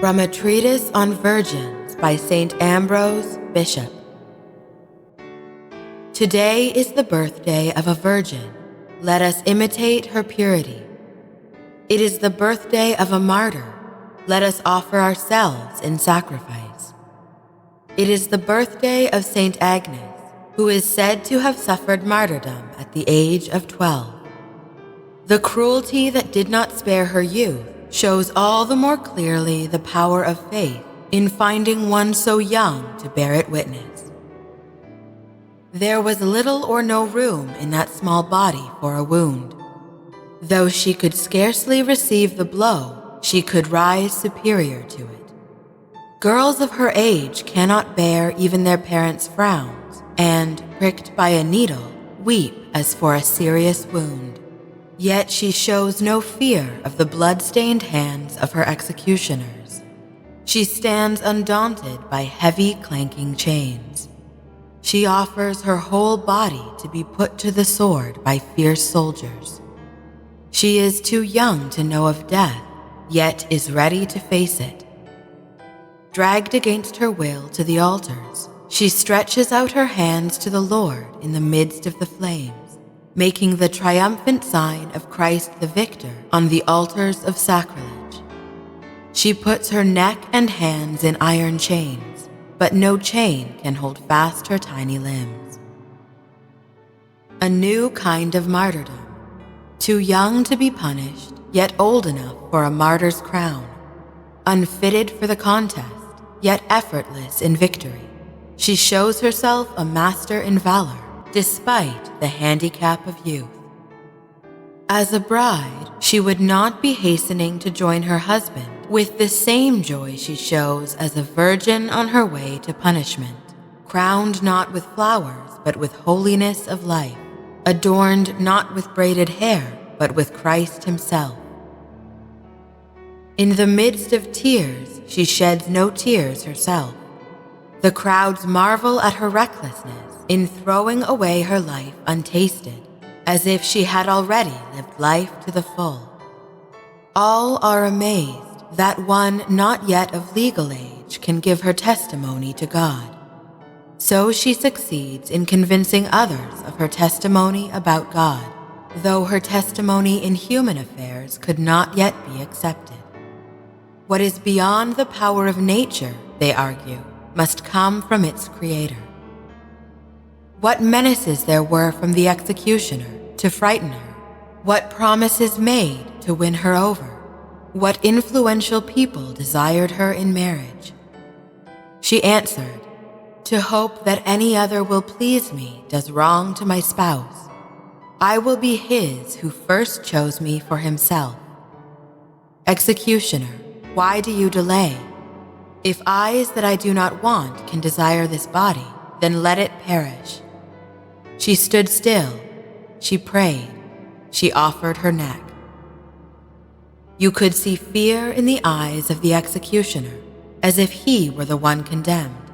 From a treatise on virgins by Saint Ambrose, Bishop. Today is the birthday of a virgin. Let us imitate her purity. It is the birthday of a martyr. Let us offer ourselves in sacrifice. It is the birthday of Saint Agnes, who is said to have suffered martyrdom at the age of 12. The cruelty that did not spare her youth shows all the more clearly the power of faith in finding one so young to bear it witness. There was little or no room in that small body for a wound. Though she could scarcely receive the blow, she could rise superior to it. Girls of her age cannot bear even their parents' frowns, and, pricked by a needle, weep as for a serious wound. Yet she shows no fear of the blood-stained hands of her executioners. She stands undaunted by heavy clanking chains. She offers her whole body to be put to the sword by fierce soldiers. She is too young to know of death, yet is ready to face it. Dragged against her will to the altars, she stretches out her hands to the Lord in the midst of the flames, making the triumphant sign of Christ the victor on the altars of sacrilege. She puts her neck and hands in iron chains, but no chain can hold fast her tiny limbs. A new kind of martyrdom, too young to be punished, yet old enough for a martyr's crown. Unfitted for the contest, yet effortless in victory, she shows herself a master in valor, despite the handicap of youth. As a bride, she would not be hastening to join her husband with the same joy she shows as a virgin on her way to punishment, crowned not with flowers but with holiness of life, adorned not with braided hair but with Christ himself. In the midst of tears, she sheds no tears herself. The crowds marvel at her recklessness in throwing away her life untasted, as if she had already lived life to the full. All are amazed that one not yet of legal age can give her testimony to God. So she succeeds in convincing others of her testimony about God, though her testimony in human affairs could not yet be accepted. What is beyond the power of nature, they argue, must come from its creator. What menaces there were from the executioner to frighten her? What promises made to win her over? What influential people desired her in marriage? She answered, "To hope that any other will please me does wrong to my spouse. I will be his who first chose me for himself." Executioner, why do you delay? If eyes that I do not want can desire this body, then let it perish. She stood still, she prayed, she offered her neck. You could see fear in the eyes of the executioner, as if he were the one condemned.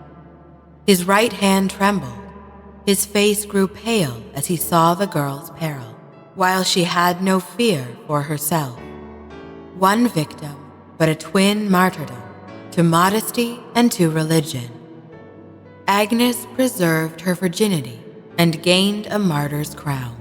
His right hand trembled, his face grew pale as he saw the girl's peril, while she had no fear for herself. One victim, but a twin martyrdom, to modesty and to religion. Agnes preserved her virginity and gained a martyr's crown.